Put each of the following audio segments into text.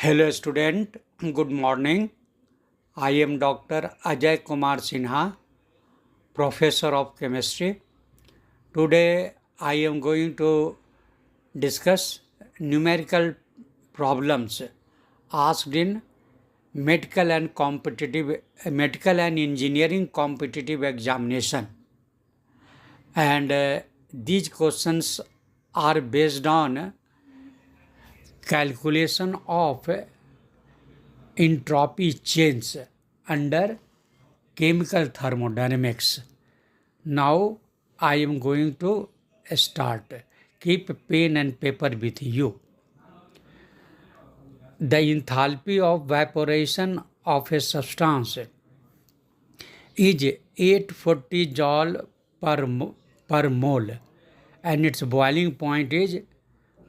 Hello student, good morning. I am Dr. Ajay Kumar Sinha, Professor of Chemistry. Today I am going to discuss numerical problems asked in medical and engineering competitive examination. And these questions are based on calculation of entropy change under chemical thermodynamics. Now I am going to start. Keep pen and paper with you. The enthalpy of evaporation of a substance is 840 joule per mole and its boiling point is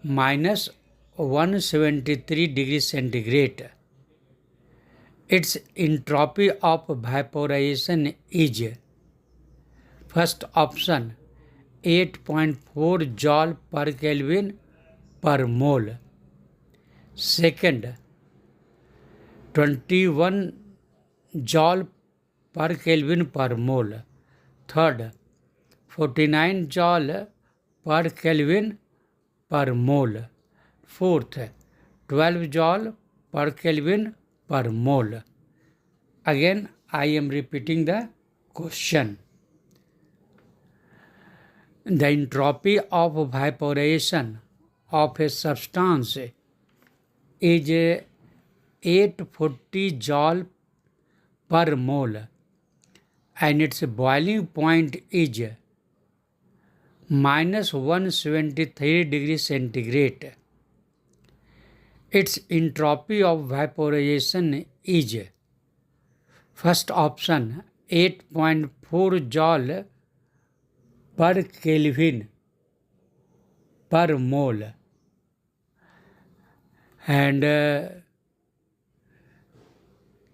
minus 173 degrees centigrade. Its entropy of evaporation is first option 8.4 joule per Kelvin per mole. Second, 21 joule per Kelvin per mole. Third, 49 joule per Kelvin per mole. Fourth, 12 joule per Kelvin per mole. Again, I am repeating the question. The entropy of evaporation of a substance is 840 joule per mole and its boiling point is minus 173 degrees centigrade. Its entropy of evaporation is first option 8.4 joule per Kelvin per mole and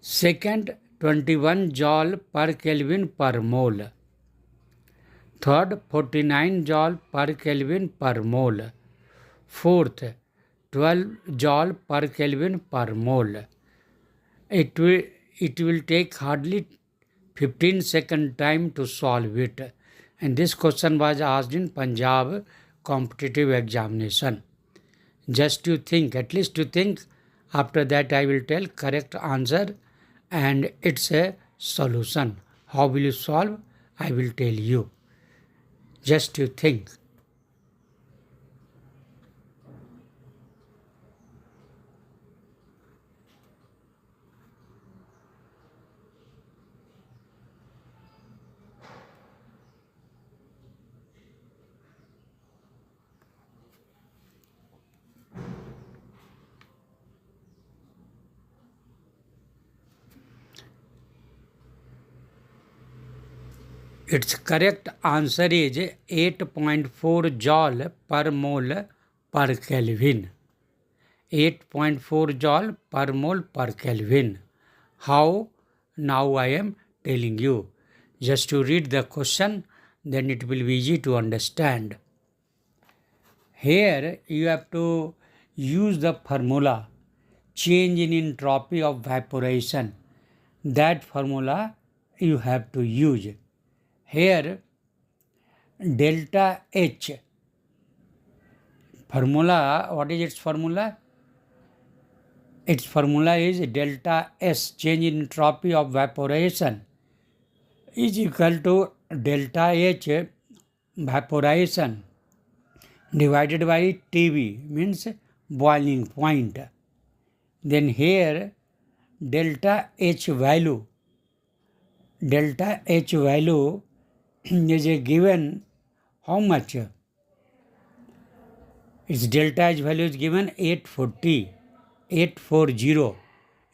second 21 joule per Kelvin per mole. Third 49 joule per Kelvin per mole. Fourth 12 joule per Kelvin per mole. It will take hardly 15 second time to solve it. And this question was asked in Punjab competitive examination. Just you think, at least you think. After that I will tell correct answer and its a solution. How will you solve? I will tell you. Just you think. Its correct answer is 8.4 joule per mole per Kelvin. 8.4 joule per mole per Kelvin. How? Now I am telling you. Just to read the question, then it will be easy to understand. Here you have to use the formula change in entropy of evaporation. That formula you have to use. Here delta H formula, what is its formula? Its formula is delta S, change in entropy of evaporation, is equal to delta H evaporation divided by TB, means boiling point. Then here delta H value is given how much? Its delta H value is given 840.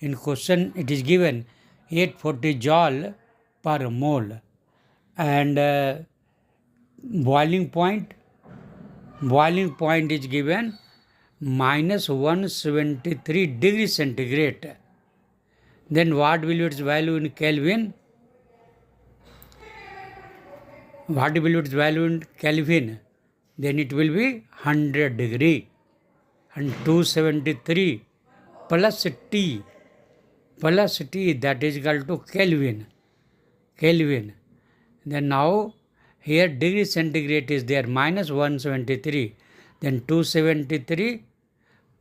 In question it is given 840 joule per mole and boiling point is given minus 173 degrees centigrade. Then what will be its value in Kelvin? What will be its value in Kelvin? Then it will be 100 degree and 273 plus T that is equal to Kelvin. Then now here degree centigrade is there, minus 173. Then 273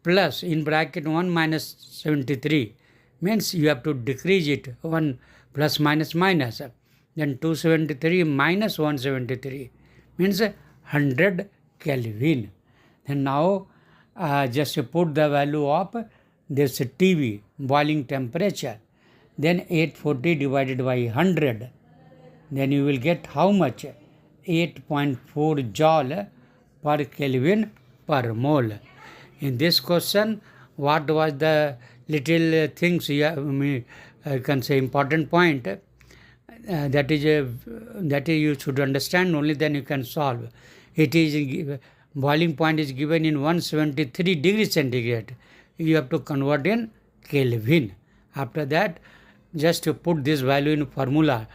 plus in bracket 1 minus 73 means you have to decrease it, 1 plus minus minus. Then 273 minus 173 means 100 Kelvin. And now just put the value of this TV, boiling temperature. Then 840 divided by 100. Then you will get how much? 8.4 joule per Kelvin per mole. In this question, what was the little things I can say important point? That is you should understand, only then you can solve. It is boiling point is given in 173 degrees centigrade. You have to convert in Kelvin. After that, just to put this value in formula.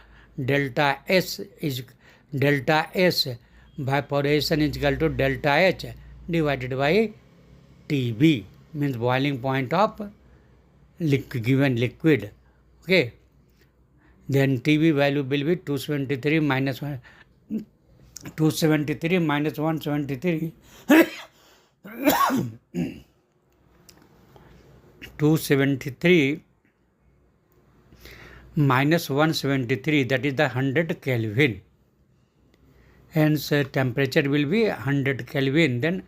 Delta S evaporation is equal to delta H divided by TB, means boiling point of given liquid. Okay. Then TB value will be 273 minus 173 273 minus 173, that is the 100 Kelvin. Hence temperature will be 100 Kelvin. Then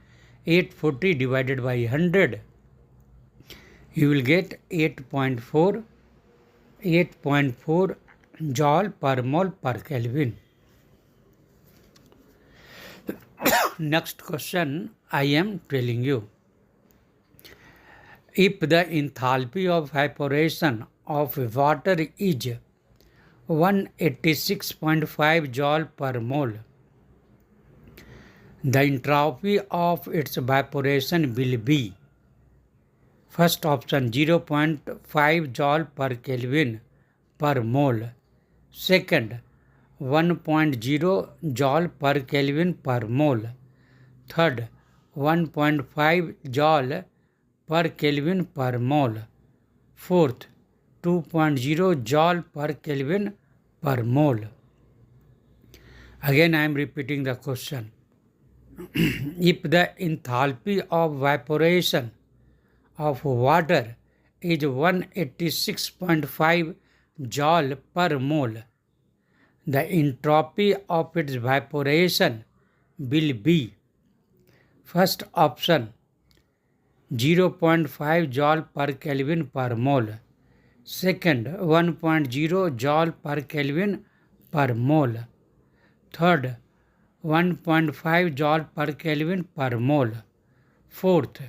840 divided by 100, you will get 8.4 joule per mole per Kelvin. Next question I am telling you. If the enthalpy of evaporation of water is 186.5 joule per mole, the entropy of its evaporation will be: first option 0.5 joule per Kelvin per mole, second 1.0 joule per Kelvin per mole, third 1.5 joule per Kelvin per mole, fourth 2.0 joule per Kelvin per mole. Again I am repeating the question. If the enthalpy of evaporation of water is 186.5 joule per mole, the entropy of its evaporation will be: first option 0.5 joule per Kelvin per mole, second 1.0 joule per Kelvin per mole, third 1.5 joule per Kelvin per mole, fourth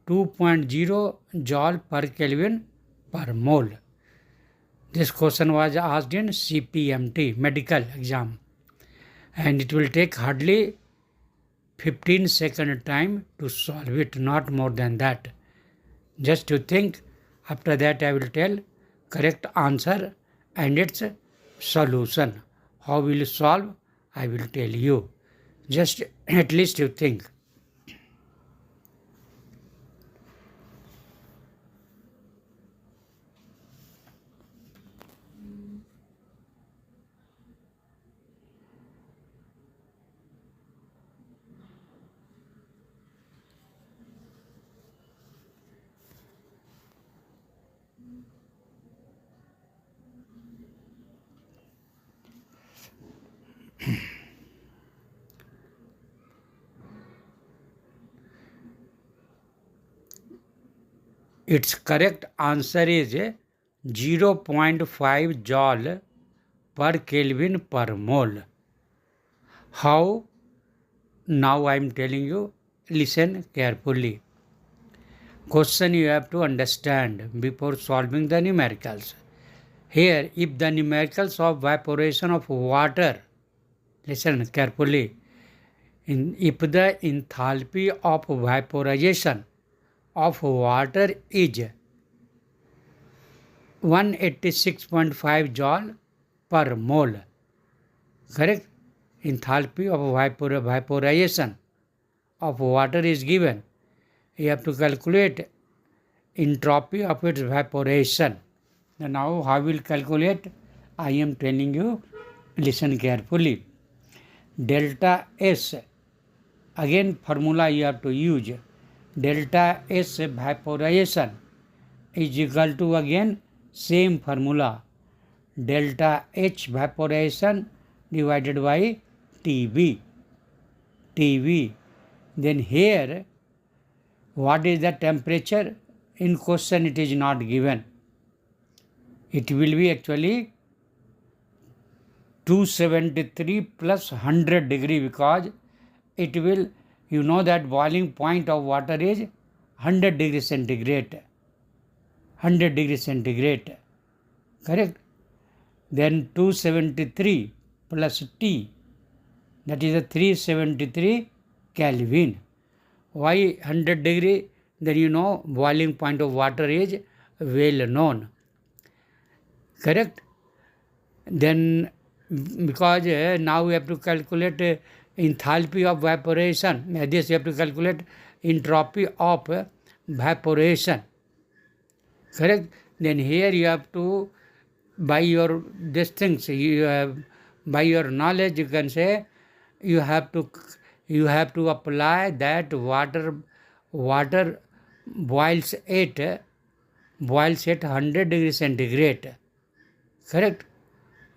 2.0 joule per Kelvin per mole. This question was asked in CPMT medical exam, and it will take hardly 15 second time to solve it, not more than that. Just to think, after that I will tell correct answer and its solution. How will you solve? I will tell you. Just at least you think. Its correct answer is 0.5 joule per Kelvin per mole. How? Now I am telling you, listen carefully. Question you have to understand before solving the numericals. Here, if the numericals of evaporation of water, listen carefully, if the enthalpy of vaporization of water is 186.5 joule per mole, correct? Enthalpy of vaporization of water is given. You have to calculate entropy of its evaporation. Now how will calculate? I am telling you, listen carefully. Delta S, again formula you have to use. Delta S evaporation is equal to, again same formula, delta H evaporation divided by TB. Then here, what is the temperature? In question it is not given. It will be actually 273 plus 100 degree, because it will, you know that boiling point of water is 100 degree centigrade. 100 degree centigrade. Correct? Then 273 plus T, that is a 373 Kelvin. Why 100 degree? Then you know boiling point of water is well known. Correct? Then because now we have to calculate enthalpy of evaporation. This you have to calculate entropy of evaporation. Correct? Then here you have to, by your these things, you have, by your knowledge you can say, you have to apply that water boils at 100 degree centigrade. Correct?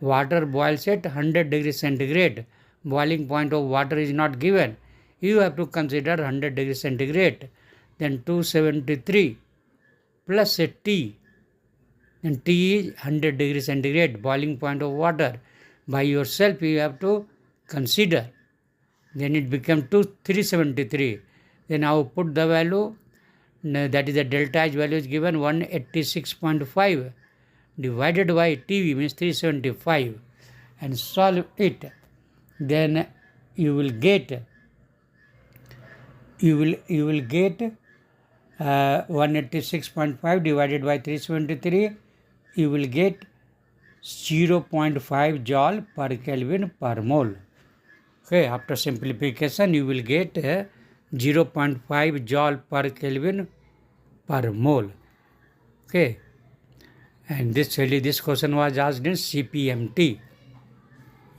Water boils at 100 degree centigrade. Boiling point of water is not given. You have to consider 100 degree centigrade. Then 273 plus a T. Then T is 100 degree centigrade, boiling point of water. By yourself you have to consider. Then it became 373. Then now put the value, that is the delta H value is given 186.5 divided by TV means 375, and solve it. Then you will get 186.5 divided by 373. You will get 0.5 joule per Kelvin per mole. Okay, after simplification you will get 0.5 joule per Kelvin per mole. Okay, and this question was asked in CPMT.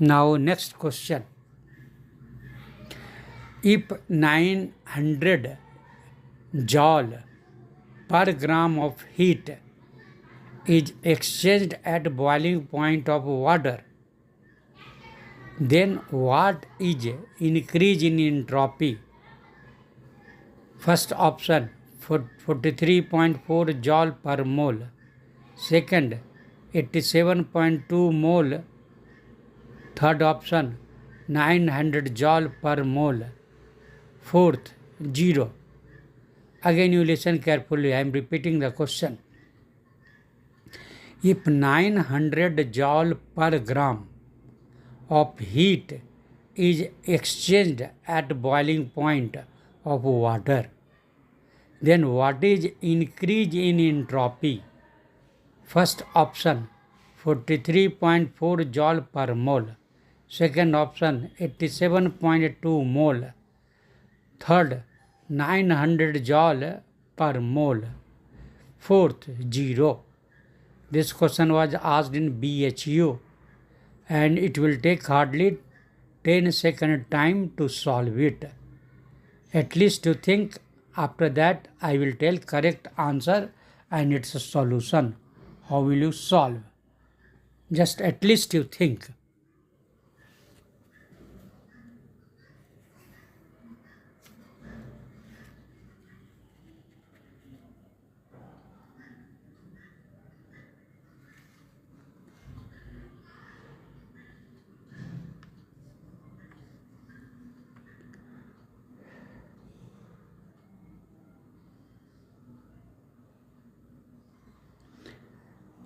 Now next question. If 900 joule per gram of heat is exchanged at boiling point of water, then what is increase in entropy? First option 43.4 joule per mole. Second 87.2 mole. Third option 900 joule per mole. Fourth 0. Again you listen carefully, I am repeating the question. If 900 joule per gram of heat is exchanged at boiling point of water, then what is increase in entropy? First option 43.4 joule per mole. Second option 87.2 mole. Third 900 joule per mole. Fourth 0. This question was asked in BHU and it will take hardly 10 second time to solve it. At least to think. After that I will tell correct answer and its solution. How will you solve? Just at least you think.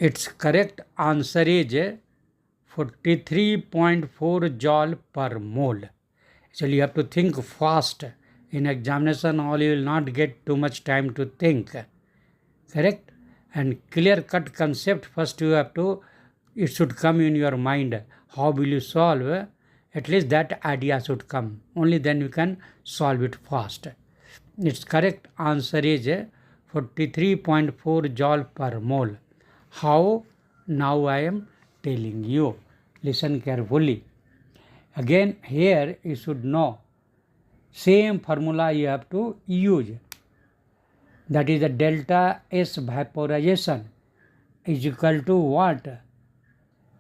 Its correct answer is 43.4 joule per mole. Actually, you have to think fast. In examination hall, you will not get too much time to think. Correct? And clear-cut concept, first you have to, it should come in your mind. How will you solve? At least that idea should come. Only then you can solve it fast. Its correct answer is 43.4 joule per mole. How? Now I am telling you. Listen carefully. Again, here you should know. Same formula you have to use. That is the delta S vaporization is equal to what?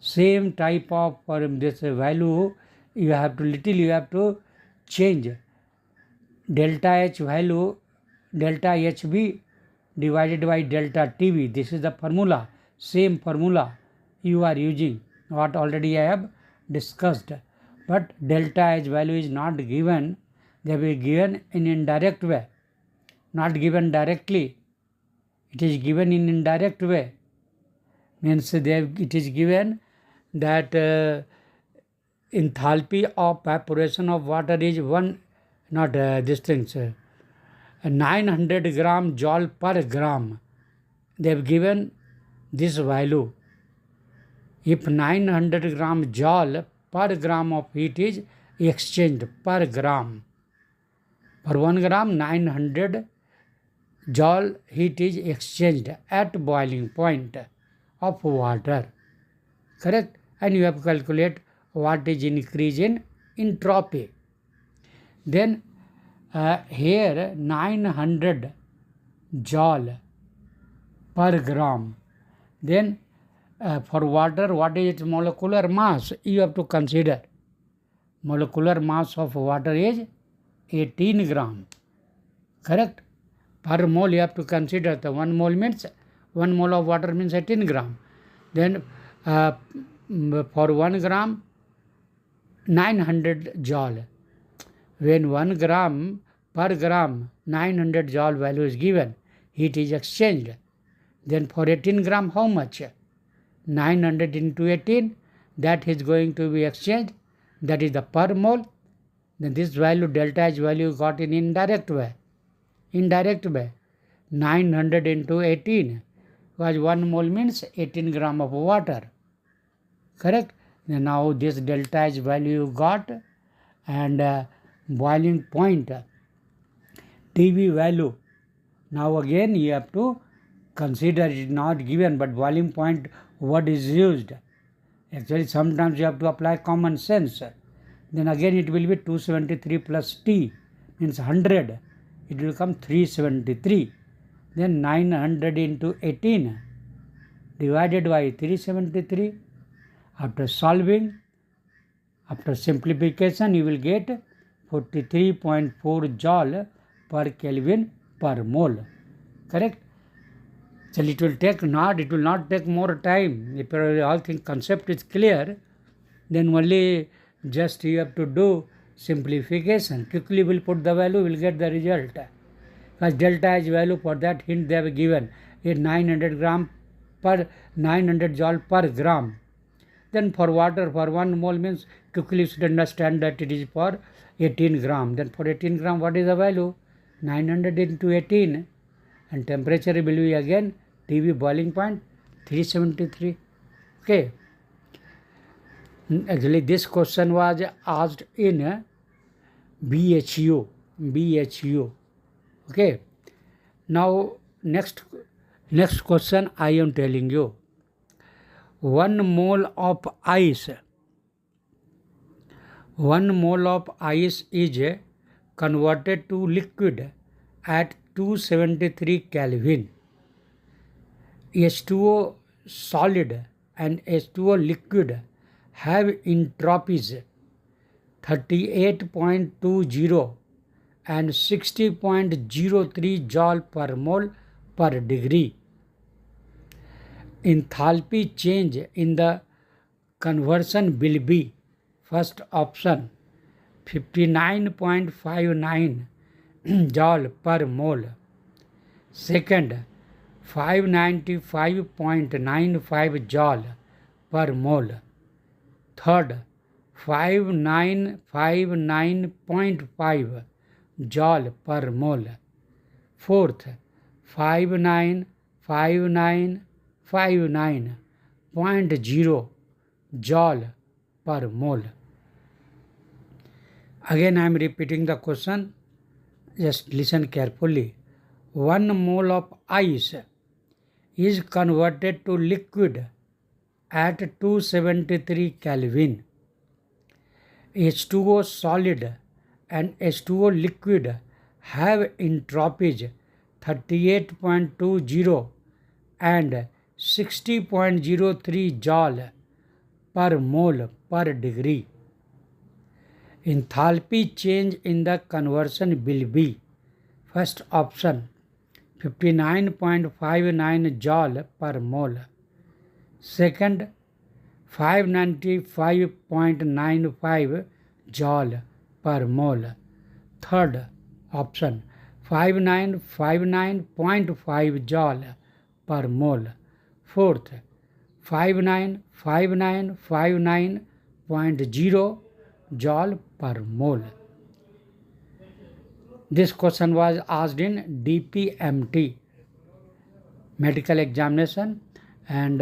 Same type of this value you have to change. Delta H value, delta HV divided by delta TV. This is the formula. Same formula you are using. What already I have discussed. But delta H value is not given. They will be given in indirect way. Not given directly. It is given in indirect way. Means it is given that enthalpy of evaporation of water is 900 gram joule per gram. They have given this value. If 900 gram joule per gram of heat is exchanged per gram, per 1 gram 900 joule heat is exchanged at boiling point of water. Correct? And you have to calculate what is increase in entropy. Then here 900 joule per gram. Then for water, what is its molecular mass? You have to consider. Molecular mass of water is 18 gram. Correct? Per mole you have to consider. The 1 mole means 1 mole of water means 18 gram. Then for 1 gram 900 joule. When 1 gram per gram 900 joule value is given, heat is exchanged. Then for 18 gram how much? 900 into 18, that is going to be exchanged. That is the per mole. Then this value, delta H value, got in indirect way. Indirect way. 900 into 18, because 1 mole means 18 gram of water. Correct? And now this delta H value got, and boiling point TV value. Now again you have to consider, it is not given, but boiling point what is used. Actually sometimes you have to apply common sense. Then again it will be 273 plus T means 100. It will come 373. Then 900 into 18 divided by 373. After solving, after simplification, you will get 43.4 joule per Kelvin per mole. Correct? So it will not take more time. If all things concept is clear, then only just you have to do simplification. Quickly will put the value, will get the result. Because delta H value for that hint they have given is 900 joule per gram. Then for water, for 1 mole means quickly you should understand that it is for 18 gram. Then for 18 gram, what is the value? 900 into 18. And temperature will be again TV boiling point 373. Okay. Actually, this question was asked in BHU. Okay. Now, next question I am telling you. 1 mole of ice is converted to liquid at 273 Kelvin. H2O solid and H2O liquid have entropies 38.20 and 60.03 joule per mole per degree. Enthalpy change in the conversion will be: first option 59.59 joule per mole, second 595.95 joule per mole, third 5959.5 joule per mole, fourth 5959.0 joule per mole. Again I am repeating the question, just listen carefully. 1 mole of ice is converted to liquid at 273 Kelvin. H2O solid and H2O liquid have entropies 38.20 and 60.03 joule per mole per degree. Enthalpy change in the conversion will be: first option 59.59 joule per mole, second 595.95 joule per mole, third option 5959.5 joule per mole, fourth 5959.0 joule per mole. This question was asked in DPMT medical examination, and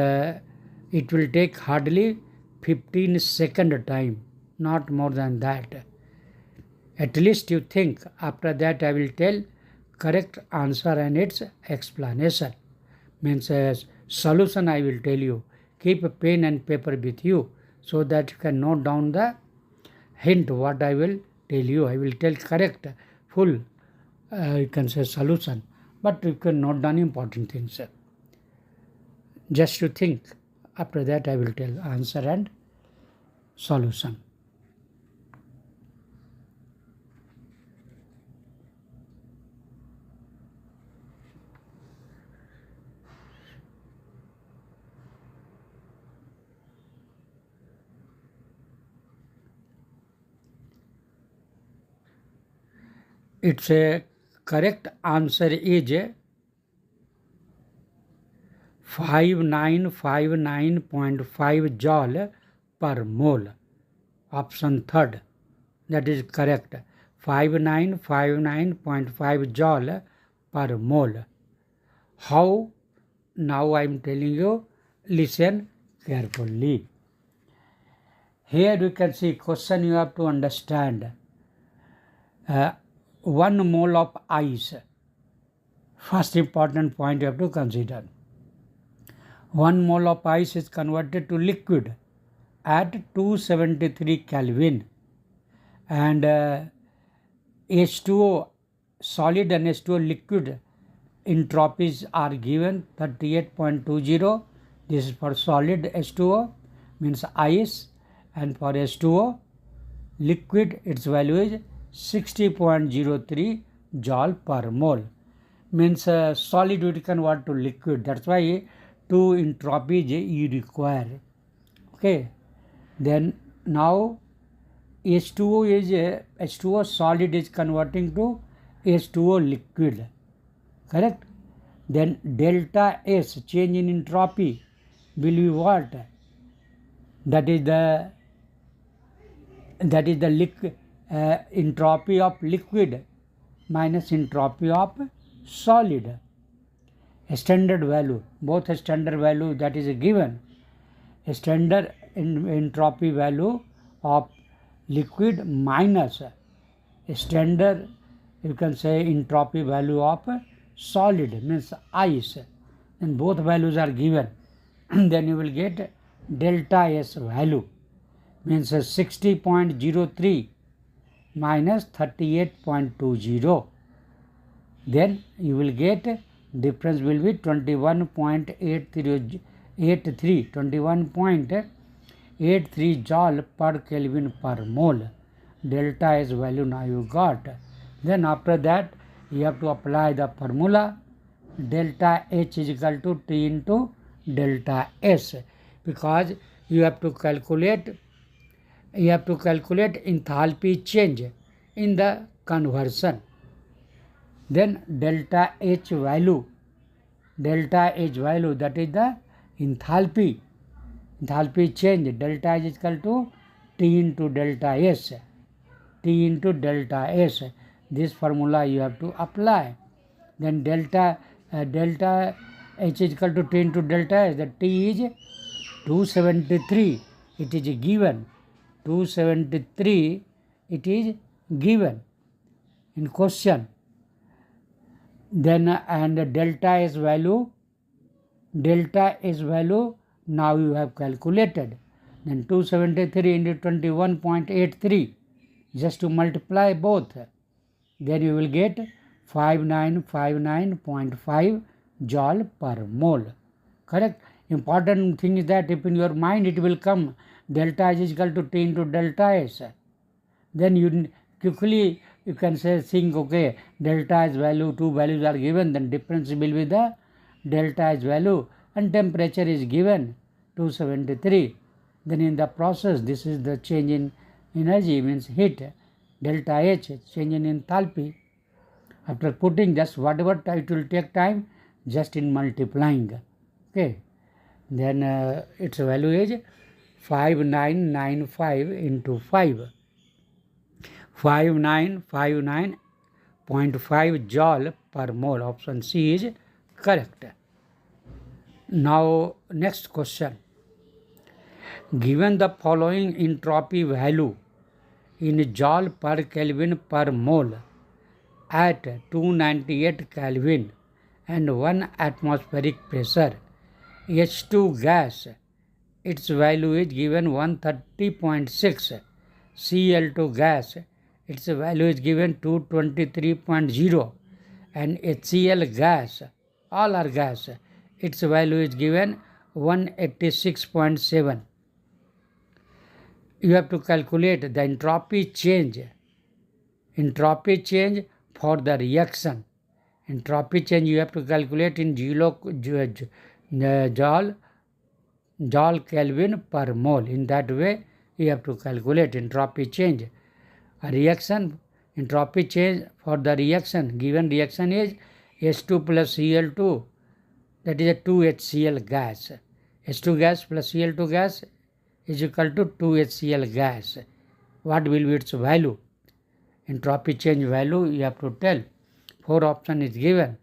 it will take hardly 15 second time, not more than that. At least you think. After that I will tell correct answer and its explanation. Means solution I will tell you. Keep a pen and paper with you so that you can note down the hint what I will tell you. I will tell correct, full, you can say solution, but you can note down important things. Just to think. After that I will tell answer and solution. Its a correct answer is 5959.5 joule per mole. Option third. That is correct. 5959.5 joule per mole. How? Now I am telling you, listen carefully. Here you can see question you have to understand. 1 mole of ice. First important point you have to consider. 1 mole of ice is converted to liquid at 273 Kelvin, and H2O solid and H2O liquid entropies are given 38.20. This is for solid H2O, means ice, and for H2O liquid its value is 60.03 joule per mole. Means solid we convert to liquid. That's why 2 entropies you require. Okay. Then now H2O is H2O solid is converting to H2O liquid. Correct? Then delta S, change in entropy, will be what? That is the entropy of liquid minus entropy of solid. Standard value, both standard value that is given. Standard entropy value of liquid minus standard, you can say, entropy value of solid, means ice. And both values are given. Then you will get delta S value, means 60.03 minus 38.20. Then you will get difference will be 21.83 joule per Kelvin per mole. Delta S value now you got. Then after that you have to apply the formula. Delta H is equal to T into delta S, because you have to calculate enthalpy change in the conversion. Then delta H value, that is the enthalpy change. Delta H is equal to T into delta S. This formula you have to apply. Then delta H is equal to T into delta S. The T is 273. It is given. 273 it is given in question. Then and delta S value, now you have calculated. Then 273 into 21.83, just to multiply both. Then you will get 5959.5 joule per mole. Correct? Important thing is that if in your mind it will come delta is equal to T into delta S, then you quickly you can say think, okay, delta S value, two values are given, then difference will be the delta S value, and temperature is given 273. Then in the process, this is the change in energy, means heat, delta H, change in enthalpy. After putting just whatever it will take time, just in multiplying. Okay. Then its value is 5995 into 5. 5959.5 joule per mole. Option C is correct. Now next question. Given the following entropy value in joule per Kelvin per mole at 298 Kelvin and 1 atmospheric pressure, H2 gas, its value is given 130.6. Cl2 gas, its value is given 223.0. And HCl gas, all are gas, its value is given 186.7. You have to calculate the entropy change for the reaction. Entropy change you have to calculate in joule Kelvin per mole. In that way you have to calculate entropy change. A reaction entropy change for the reaction, given reaction is H2 plus Cl2, that is a 2HCl gas. H2 gas plus Cl2 gas is equal to 2HCl gas. What will be its value? Entropy change value you have to tell. 4 option is given.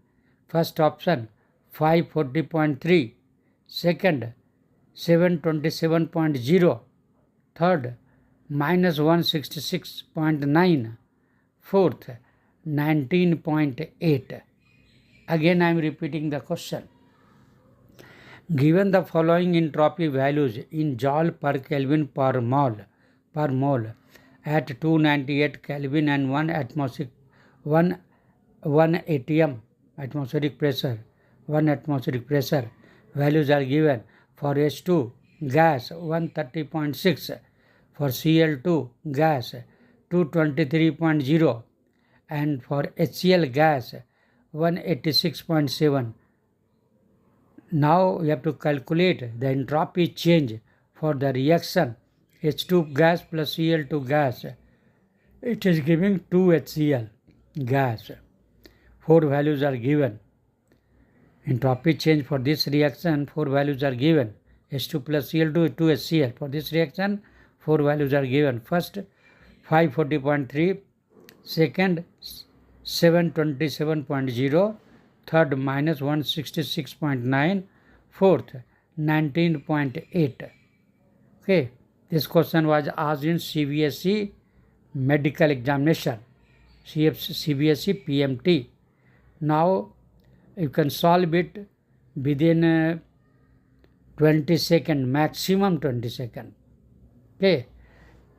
First option 540.3, second 727.0, third minus 166.9, fourth 19.8. Again I am repeating the question. Given the following entropy values in joule per Kelvin per mole at 298 Kelvin and 1 atm atmospheric pressure, values are given. For H2 gas 130.6, for Cl2 gas 223.0, and for HCl gas 186.7. Now we have to calculate the entropy change for the reaction H2 gas plus Cl2 gas. It is giving 2HCl gas. 4 values are given. Entropy change for this reaction, 4 values are given. H2 plus Cl2 is 2HCl. For this reaction, 4 values are given. First 540.3, second 727.0, third minus 166.9, fourth 19.8. Okay, this question was asked in CBSE medical examination, CBSE PMT. Now you can solve it within 20 seconds, maximum 20 seconds. Okay,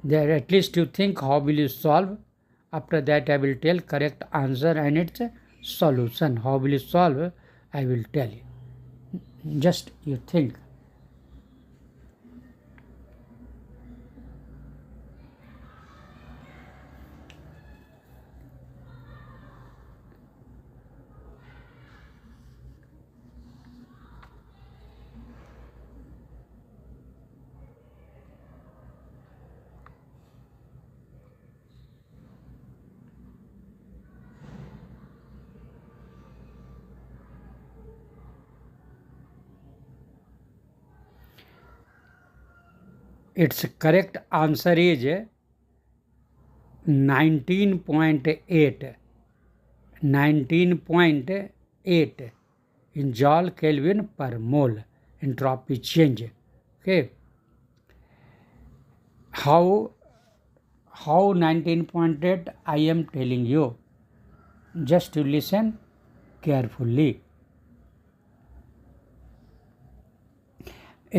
there at least you think how will you solve. After that I will tell correct answer and its solution. How will you solve, I will tell you. Just you think. Its correct answer is 19.8. 19.8 in joule Kelvin per mole entropy change. Okay. How 19.8 I am telling you. Just to listen carefully.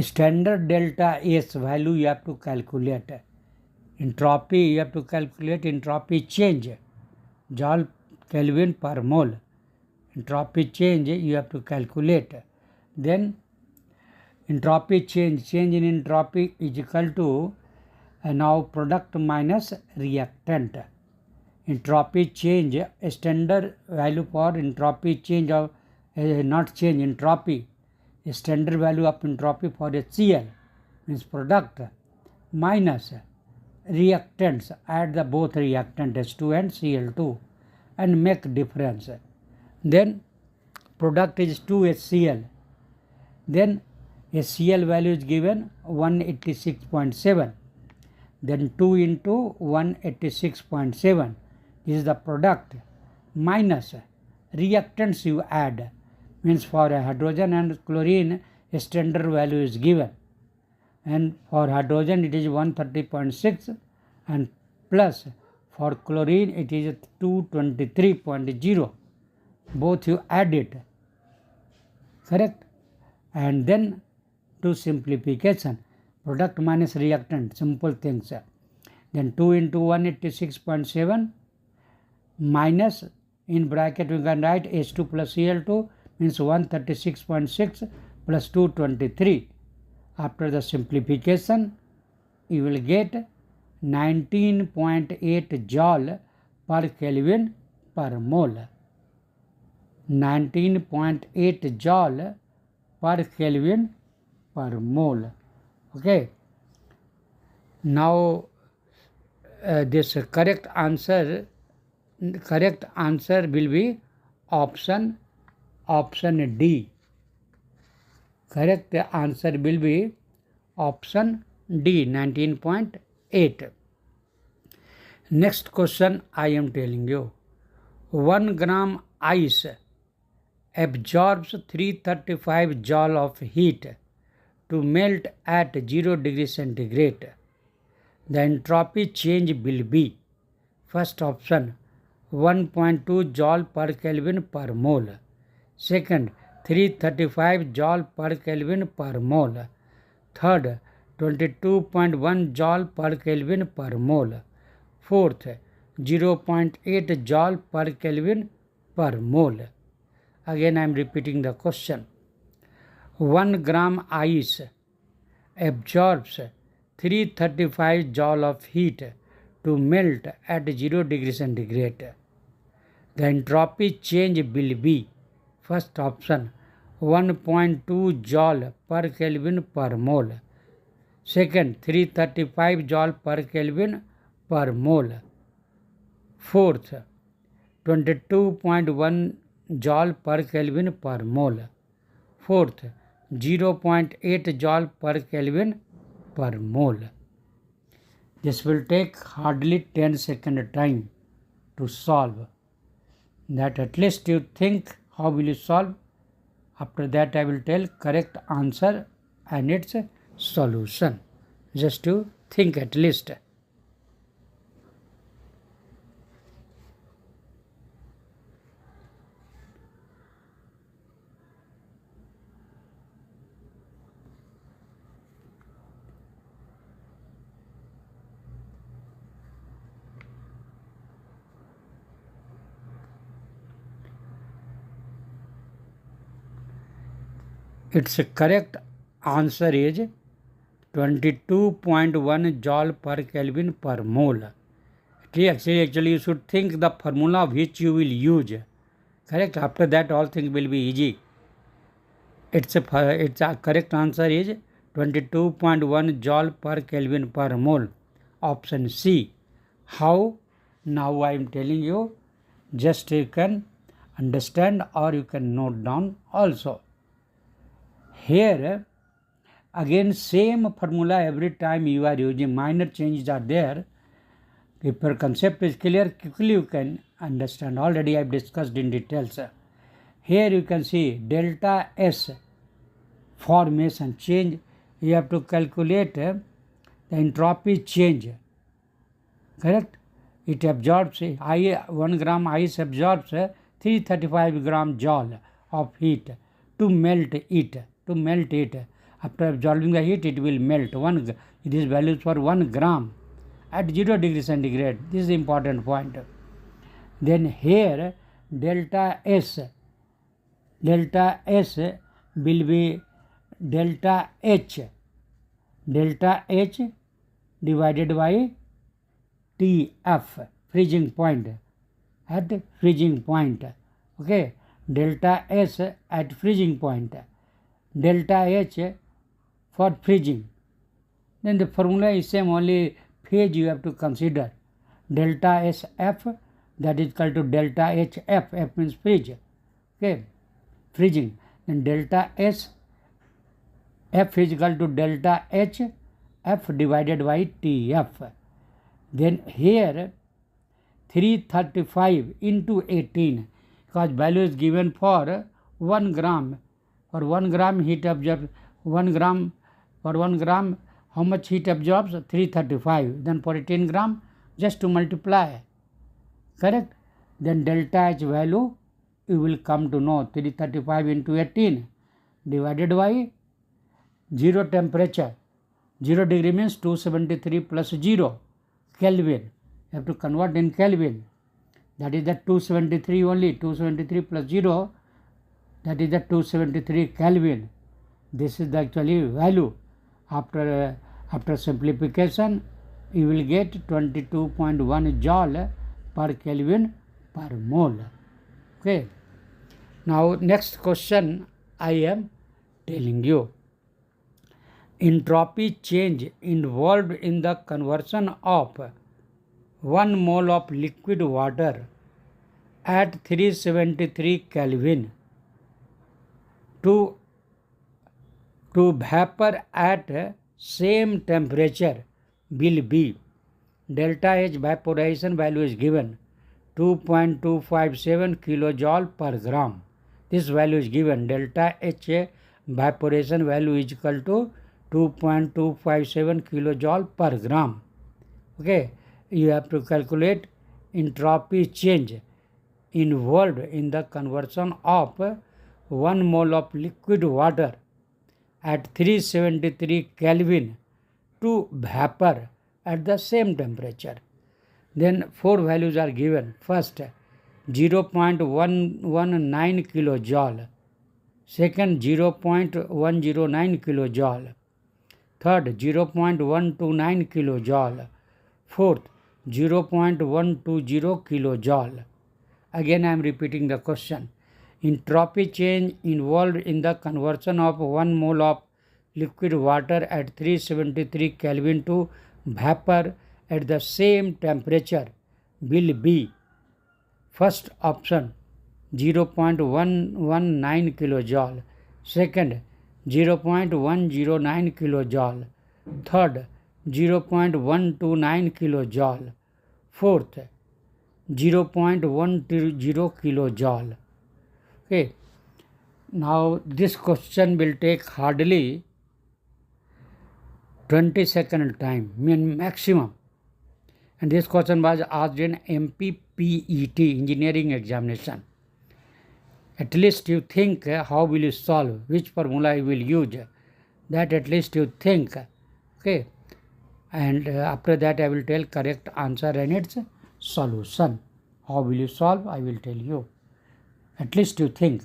Standard delta S value you have to calculate. Entropy, you have to calculate entropy change, joule Kelvin per mole. Entropy change you have to calculate. Then entropy change in entropy is equal to now product minus reactant. Entropy change, standard value for entropy change of not change entropy, standard value of entropy for HCl means product minus reactants, add the both reactant H2 and Cl2 and make difference. Then product is 2HCl. Then HCl value is given 186.7. Then 2 into 186.7 is the product minus reactants you add, means for hydrogen and chlorine standard value is given, and for hydrogen it is 130.6 and plus for chlorine it is 223.0. both you add it, correct, and then do simplification, product minus reactant, simple things. Then 2 into 186.7 minus, in bracket we can write H2 plus Cl2 means 136.6 plus 223. After the simplification you will get 19.8 joule per Kelvin per mole. 19.8 joule per Kelvin per mole. Okay. Now this correct answer will be option D. Correct answer will be option D, 19.8. Next question I am telling you. 1 gram ice absorbs 335 joule of heat to melt at 0 degree centigrade. The entropy change will be, first option 1.2 joule per Kelvin per mole. Second, 335 joule per Kelvin per mole. Third, 22.1 joule per Kelvin per mole. Fourth, 0.8 joule per Kelvin per mole. Again I am repeating the question. 1 gram ice absorbs 335 joule of heat to melt at 0 degree centigrade. The entropy change will be, first option 1.2 joule per Kelvin per mole. Second, 335 joule per Kelvin per mole. Fourth, 22.1 joule per Kelvin per mole. Fourth, 0.8 joule per Kelvin per mole. This will take hardly 10 seconds time to solve. That at least you think how will you solve. After that I will tell correct answer and its solution. Just to think at least. Its correct answer is 22.1 joule per Kelvin per mole. Actually you should think the formula which you will use. Correct? After that all things will be easy. Its correct answer is 22.1 joule per Kelvin per mole. Option C. How? Now I am telling you. Just you can understand or you can note down also. Here again same formula every time you are using, minor changes are there. If your concept is clear, quickly you can understand. Already I have discussed in details. Here you can see delta S formation change. You have to calculate the entropy change. Correct? It absorbs 1 gram ice absorbs 335 gram joule of heat to melt it. After absorbing the heat, it will melt. It is values for 1 gram at 0 degree centigrade. This is the important point. Then here delta S will be delta H divided by TF, freezing point, at freezing point. Okay, delta S at freezing point, delta H for freezing. Then the formula is same, only phase you have to consider. Delta SF, that is equal to delta HF, F means freeze. Okay, freezing. Then delta S, F is equal to delta H, F divided by TF. Then here 335 into 18, because value is given for 1 gram. For 1 gram heat absorbs, 1 gram, for 1 gram how much heat absorbs? 335. Then for 18 gram, just to multiply. Correct? Then delta H value you will come to know, 335 into 18 divided by 0 temperature. 0 degree means 273 plus 0 Kelvin. You have to convert in Kelvin. That is the 273 only. 273 plus 0, that is the 273 Kelvin. This is the actually value. After simplification, you will get 22.1 joule per Kelvin per mole. Okay. Now next question I am telling you. Entropy change involved in the conversion of 1 mole of liquid water at 373 Kelvin to vapor at same temperature will be. Delta H vaporization value is given 2.257 kilojoule per gram. This value is given. Delta H evaporation value is equal to 2.257 kilojoule per gram. Okay, you have to calculate entropy change involved in the conversion of 1 mole of liquid water at 373 Kelvin to vapor at the same temperature. Then 4 values are given. First, 0.119 kilojoule. Second, 0.109 kilojoule. Third, 0.129 kilojoule. Fourth, 0.120 kilojoule. Again I am repeating the question. Entropy change involved in the conversion of 1 mole of liquid water at 373 Kelvin to vapor at the same temperature will be. First option, 0.119 kilojoule. Second, 0.109 kilojoule. Third, 0.129 kilojoule. Fourth, 0.120 kilojoule. Okay. Now this question will take hardly 20-second time, maximum. And this question was asked in MPPET engineering examination. At least you think how will you solve, which formula you will use. That at least you think. Okay. And after that I will tell correct answer and its solution. How will you solve? I will tell you. At least you think.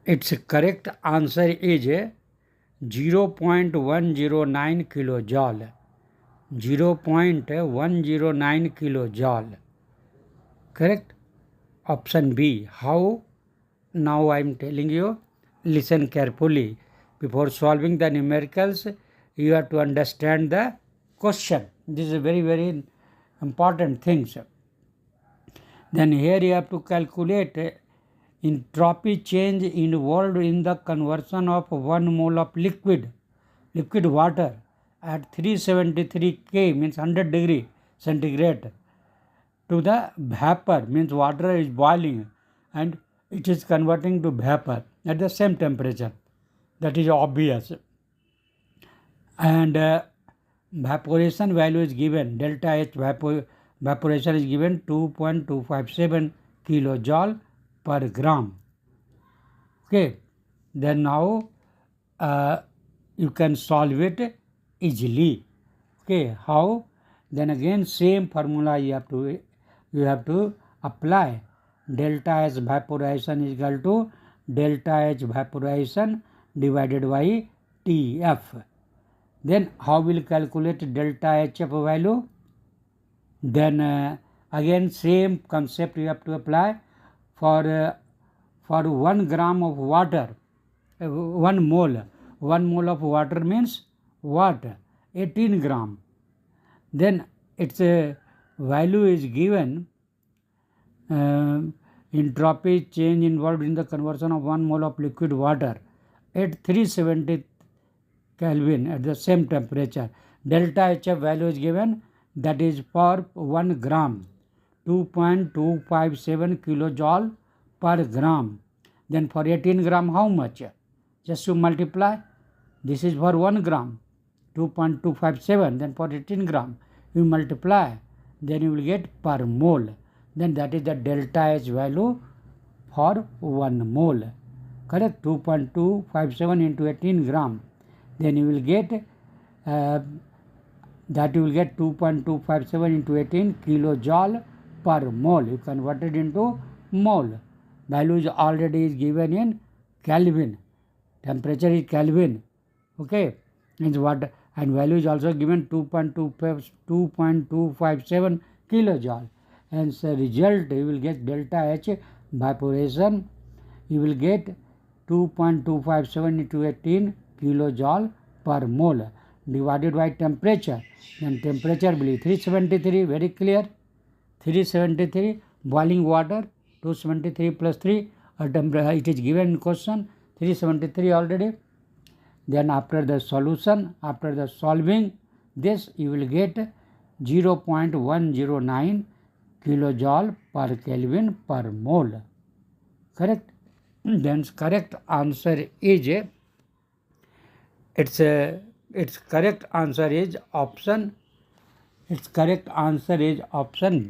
Its correct answer is 0.109 kilojoule. 0.109 kilojoule. Correct? Option B. How? Now I am telling you, listen carefully. Before solving the numericals, you have to understand the question. This is a very, very important thing. Then here you have to calculate entropy change involved in the conversion of 1 mole of liquid water at 373 K means 100 degree centigrade to the vapor means water is boiling and it is converting to vapor at the same temperature. That is obvious. And evaporation value is given, delta H evaporation is given 2.257 kilojoule per gram. Okay, then now you can solve it easily. Okay, how? Then again same formula you have to apply. Delta H evaporation is equal to delta H evaporation divided by TF. Then how will calculate delta HF value? Then again same concept you have to apply for 1 gram of water, 1 mole. 1 mole of water means what? 18 gram. Then its value is given, entropy change involved in the conversion of 1 mole of liquid water at 370 Kelvin at the same temperature. Delta HF value is given, that is for 1 gram 2.257 kilojoule per gram. Then for 18 gram how much? Just to multiply. This is for 1 gram 2.257, then for 18 gram you multiply, then you will get per mole. Then that is the delta H value for 1 mole. Correct? 2.257 into 18 gram. Then you will get 2.257 into 18 kilojoule per mole. You convert it into mole. Value is already given in Kelvin. Temperature is Kelvin. Okay, means what? And value is also given 2.257 kilojoule. And so result you will get delta H evaporation. You will get 2.257 into 18 kilojoule per mole divided by temperature. Then temperature will be 373, very clear. 373 boiling water, 273 plus 3, it is given in question, 373 already. Then after the solution, after the solving this, you will get 0.109 kilojoule per Kelvin per mole. Correct? Then correct answer is its correct answer is option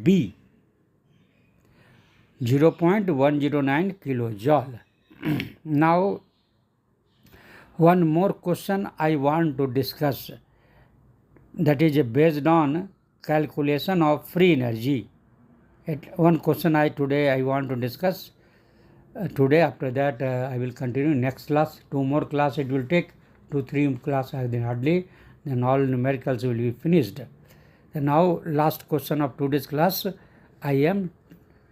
B, 0.109 kilojoule. Now one more question I want to discuss, that is based on calculation of free energy. One question I want to discuss today. After that I will continue next class. 2 more class it will take, 2-3 class then hardly, then all numericals will be finished. And now last question of today's class I am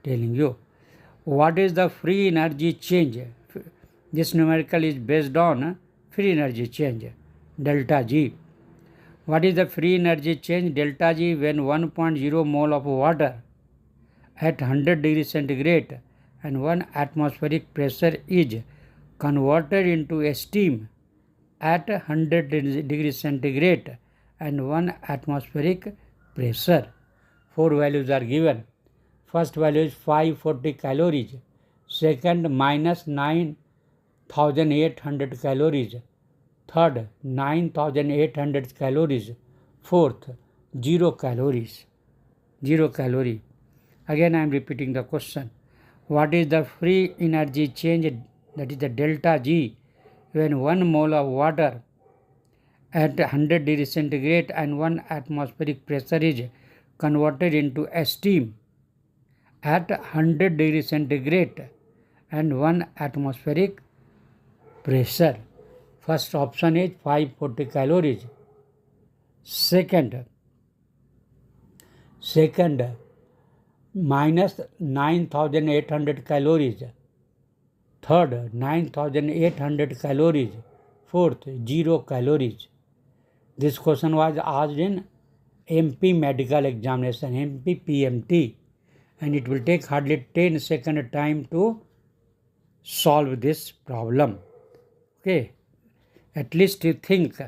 telling you. What is the free energy change? This numerical is based on free energy change, delta G. What is the free energy change? Delta G when 1.0 mole of water at 100 degrees centigrade and 1 atmospheric pressure is converted into a steam at 100 degrees centigrade and 1 atmospheric pressure. 4 values are given. First value is 540 calories. Second, minus 9,800 calories. Third, 9,800 calories. Fourth, 0 calories. 0 calorie. Again I am repeating the question. What is the free energy change, that is the delta G, when 1 mole of water at 100 degrees centigrade and 1 atmospheric pressure is converted into a steam at 100 degrees centigrade and 1 atmospheric pressure? First option is 540 calories. Second, minus 9,800 calories. Third, 9,800 calories. Fourth, 0 calories. This question was asked in MP medical examination, MP PMT, and it will take hardly 10 second time to solve this problem. Okay, at least you think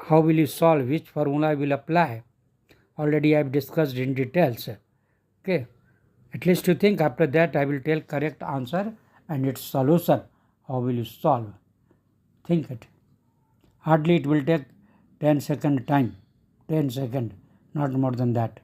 how will you solve, which formula I will apply. Already I have discussed in details. Okay, at least you think. After that I will tell correct answer and its solution. How will you solve? Think it. Hardly it will take 10-second time. 10 seconds, not more than that.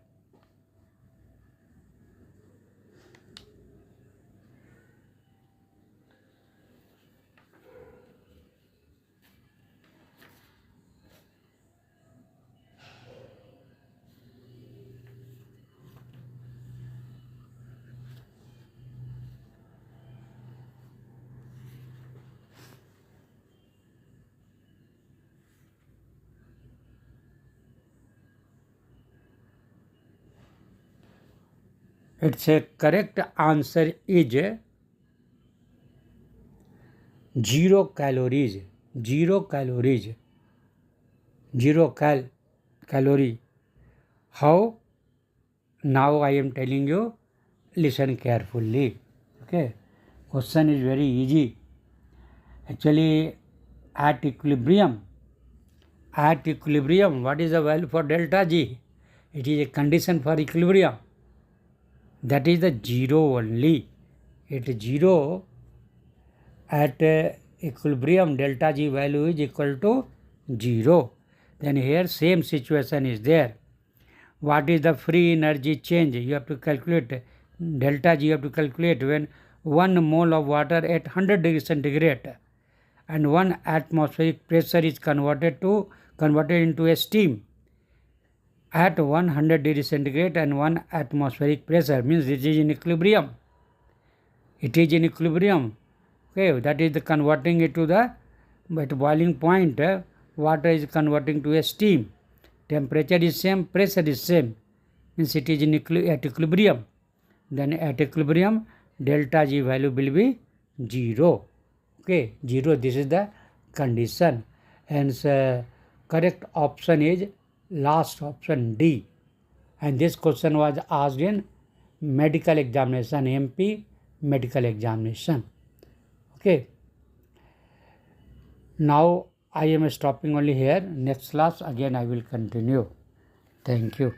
Its a correct answer is 0 calories. 0 calories. 0 calorie. How? Now I am telling you, listen carefully. Okay. Question is very easy. Actually, at equilibrium, what is the value for delta G? It is a condition for equilibrium. That is the 0 only. It is 0 at equilibrium, delta G value is equal to 0. Then here same situation is there. What is the free energy change? You have to calculate delta G. You have to calculate when 1 mole of water at 100 degrees centigrade and 1 atmospheric pressure is converted into a steam at 100 degrees centigrade and 1 atmospheric pressure, means it is in equilibrium. It is in equilibrium. Okay, that is the converting it to the at boiling point. Water is converting to a steam. Temperature is same, pressure is same, means it is in at equilibrium. Then at equilibrium, delta G value will be 0. Okay, 0. This is the condition. Hence, correct option is last option D. And this question was asked in medical examination, MP medical examination. Okay. Now I am stopping only here. Next class again I will continue. Thank you.